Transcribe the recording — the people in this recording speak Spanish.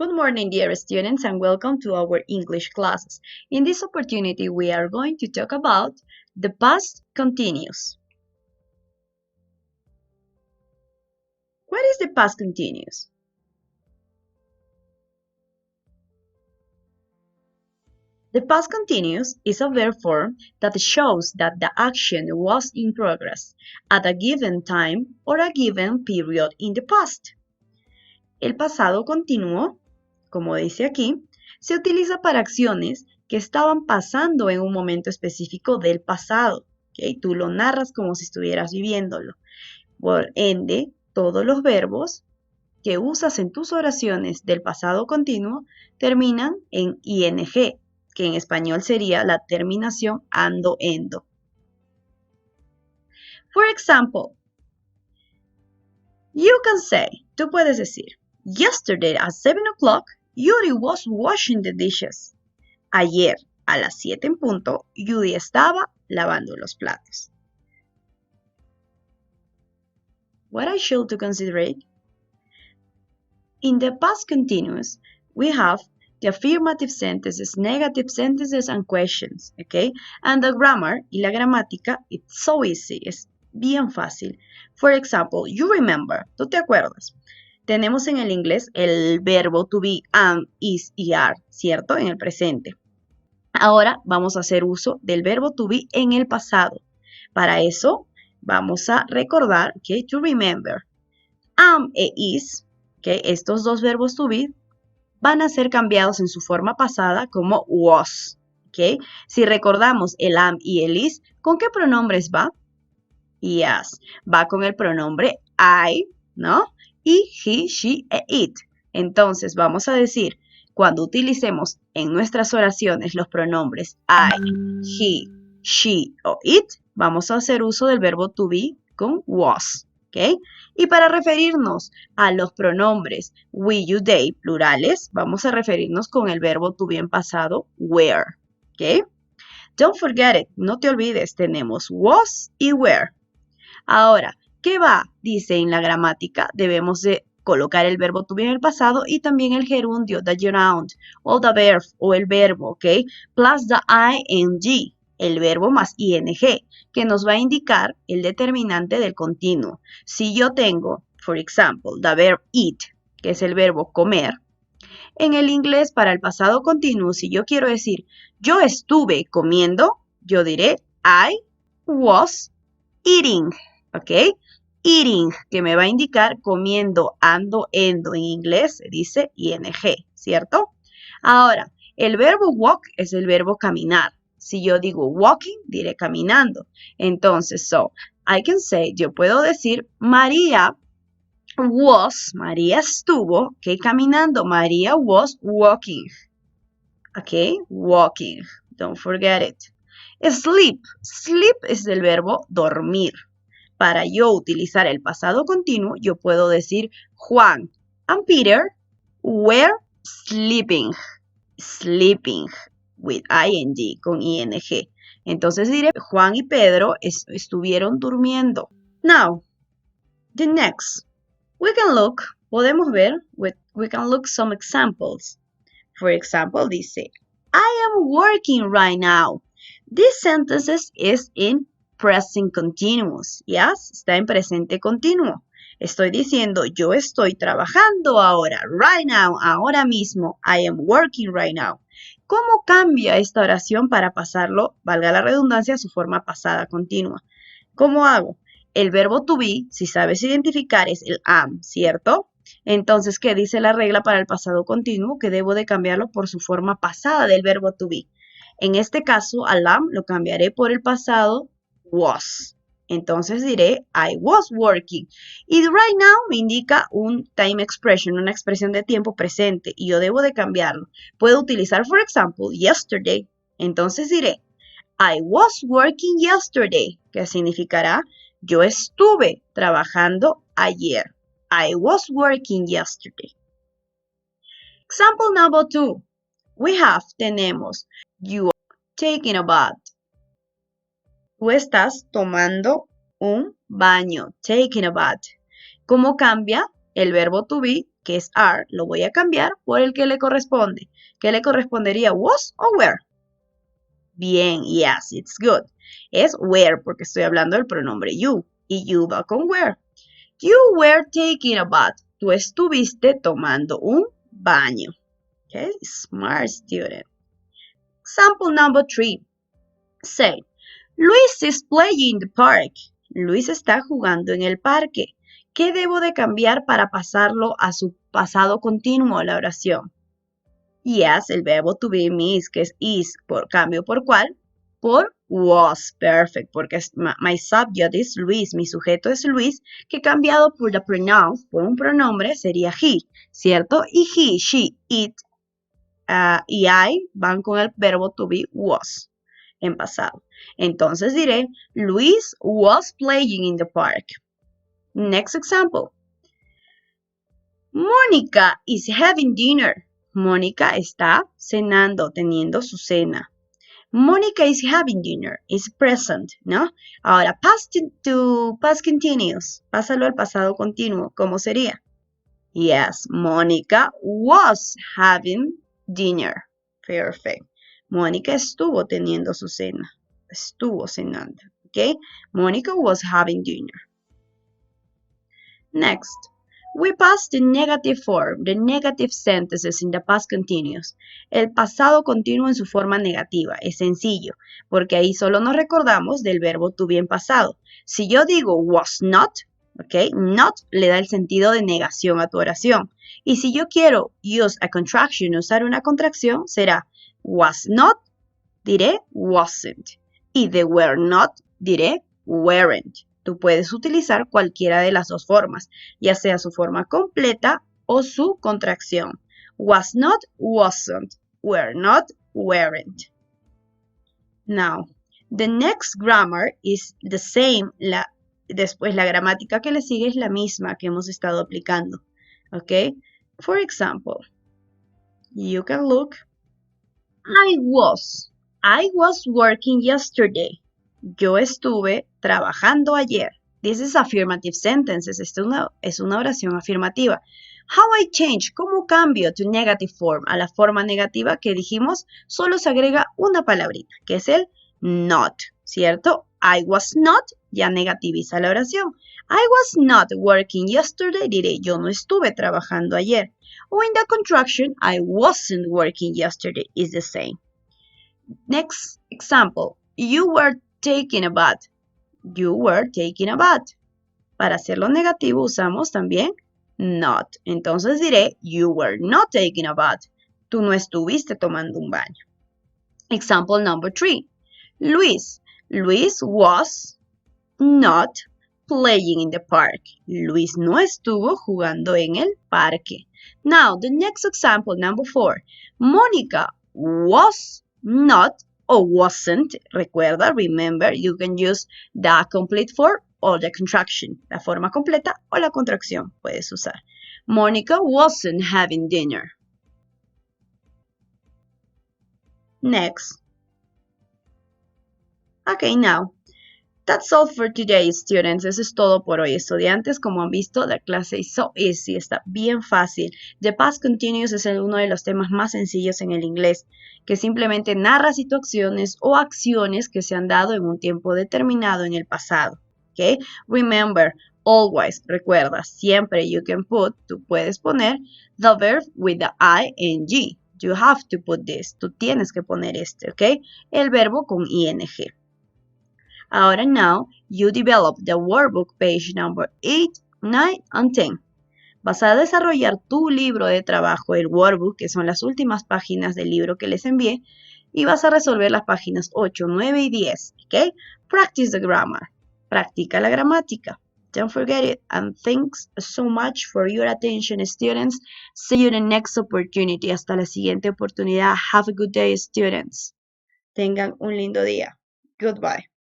Good morning, dear students, and welcome to our English classes. In this opportunity, we are going to talk about the past continuous. What is the past continuous? The past continuous is a verb form that shows that the action was in progress at a given time or a given period in the past. El pasado continuo, como dice aquí, se utiliza para acciones que estaban pasando en un momento específico del pasado. ¿Okay? Tú lo narras como si estuvieras viviéndolo. Por ende, todos los verbos que usas en tus oraciones del pasado continuo terminan en ing, que en español sería la terminación ando, endo. For example, you can say, tú puedes decir, yesterday at 7 o'clock, Yuri was washing the dishes. Ayer a las 7 en punto, Yuri estaba lavando los platos. What I should to consider? In the past continuous, we have the affirmative sentences, negative sentences, and questions, okay? And the grammar y la gramática, it's so easy, es bien fácil. For example, you remember, tú te acuerdas. Tenemos en el inglés el verbo to be, am, is y are, ¿cierto? En el presente. Ahora vamos a hacer uso del verbo to be en el pasado. Para eso vamos a recordar, okay, to remember. Am e is, okay, estos dos verbos to be van a ser cambiados en su forma pasada como was. ¿Okay? Si recordamos el am y el is, ¿con qué pronombres va? Yes, va con el pronombre I, ¿no? Y he, she e it. Entonces vamos a decir, cuando utilicemos en nuestras oraciones los pronombres I, he, she o it, vamos a hacer uso del verbo to be con was. ¿Okay? Y para referirnos a los pronombres we, you, they, plurales, vamos a referirnos con el verbo to be en pasado, were. ¿Okay? Don't forget it, no te olvides, tenemos was y were. Ahora, ¿qué va? Dice en la gramática, debemos de colocar el verbo to be en el pasado y también el gerundio, the noun, o the verb, o el verbo, ¿ok? Plus the ing, el verbo más ing, que nos va a indicar el determinante del continuo. Si yo tengo, for example, the verb eat, que es el verbo comer, en el inglés para el pasado continuo, si yo quiero decir yo estuve comiendo, yo diré I was eating, ¿ok? Eating, que me va a indicar comiendo, ando, endo. En inglés se dice ing, ¿cierto? Ahora, el verbo walk es el verbo caminar. Si yo digo walking, diré caminando. Entonces, so, I can say, yo puedo decir María estuvo, ¿ok? Caminando. María was walking. ¿Ok? Walking. Don't forget it. Sleep. Sleep es el verbo dormir. Para yo utilizar el pasado continuo, yo puedo decir Juan and Peter were sleeping. Sleeping with ing, con ing. Entonces diré Juan y Pedro estuvieron durmiendo. Now, the next. Podemos ver, we can look some examples. For example, dice, I am working right now. This sentence is in present continuous. Yes, está en presente continuo. Estoy diciendo, yo estoy trabajando ahora, right now, ahora mismo. I am working right now. ¿Cómo cambia esta oración para pasarlo, valga la redundancia, a su forma pasada continua? ¿Cómo hago? El verbo to be, si sabes identificar, es el am, ¿cierto? Entonces, ¿qué dice la regla para el pasado continuo? Que debo de cambiarlo por su forma pasada del verbo to be. En este caso, al am lo cambiaré por el pasado was. Entonces diré, I was working. Y right now me indica un time expression, una expresión de tiempo presente. Y yo debo de cambiarlo. Puedo utilizar, for example, yesterday. Entonces diré, I was working yesterday. Que significará, yo estuve trabajando ayer. I was working yesterday. Example number 2. Tenemos, you are taking a bath. Tú estás tomando un baño, taking a bath. ¿Cómo cambia el verbo to be que es are, lo voy a cambiar por el que le corresponde. ¿Qué le correspondería? Was o were. Bien, yes, it's good. Es were porque estoy hablando del pronombre you. Y you va con were. You were taking a bath. Tú estuviste tomando un baño. Okay, smart student. Example number 3. Say, Luis is playing in the park. Luis está jugando en el parque. ¿Qué debo de cambiar para pasarlo a su pasado continuo, la oración? Yes, el verbo to be is, que es is, por cambio por cuál? Por was. Perfect, porque my subject is Luis, mi sujeto es Luis, que cambiado por the pronoun, por un pronombre, sería he, ¿cierto? Y he, she, it y I van con el verbo to be was, en pasado. Entonces diré, Luis was playing in the park. Next example. Mónica is having dinner. Mónica está cenando, teniendo su cena. Mónica is having dinner, is present, ¿no? Ahora, past continuous, pásalo al pasado continuo, ¿cómo sería? Yes, Mónica was having dinner. Perfect. Mónica estuvo teniendo su cena, estuvo cenando, ¿ok? Mónica was having dinner. Next. We pass the negative form, the negative sentences in the past continuous. El pasado continuo en su forma negativa, es sencillo, porque ahí solo nos recordamos del verbo to be en pasado. Si yo digo was not, ¿ok? Not le da el sentido de negación a tu oración. Y si yo quiero use a contraction, usar una contracción, será was not, diré wasn't. Y de were not, diré weren't. Tú puedes utilizar cualquiera de las dos formas, ya sea su forma completa o su contracción. Was not, wasn't. Were not, weren't. Now, the next grammar is the same. Después la gramática que le sigue es la misma que hemos estado aplicando. ¿Ok? For example, you can look. I was working yesterday. Yo estuve trabajando ayer. This is affirmative sentences. Esta es una oración afirmativa. How I change, ¿cómo cambio to negative form? A la forma negativa que dijimos, solo se agrega una palabrita, que es el not, ¿cierto? I was not, ya negativiza la oración. I was not working yesterday, diré, yo no estuve trabajando ayer. O in the contraction, I wasn't working yesterday, is the same. Next example, you were taking a bath. You were taking a bath. Para hacerlo negativo usamos también not. Entonces diré, you were not taking a bath. Tú no estuviste tomando un baño. Example number 3. Luis was not playing in the park. Luis no estuvo jugando en el parque. Now, the next example, number 4. Mónica was not or wasn't. Recuerda, remember, you can use the complete form or the contraction. La forma completa o la contracción puedes usar. Mónica wasn't having dinner. Next. Okay, now. That's all for today, students. Eso es todo por hoy, estudiantes. Como han visto, la clase is so easy, está bien fácil. The past continuous es uno de los temas más sencillos en el inglés, que simplemente narra situaciones o acciones que se han dado en un tiempo determinado en el pasado. Okay? Remember, always, recuerda, siempre tú puedes poner the verb with the ing. You have to put this. Tú tienes que poner ¿ok? El verbo con ing. Ahora, now, you develop the workbook page number 8, 9, and 10. Vas a desarrollar tu libro de trabajo, el workbook, que son las últimas páginas del libro que les envié, y vas a resolver las páginas 8, 9 y 10, ¿ok? Practice the grammar. Practica la gramática. Don't forget it. And thanks so much for your attention, students. See you in the next opportunity. Hasta la siguiente oportunidad. Have a good day, students. Tengan un lindo día. Goodbye.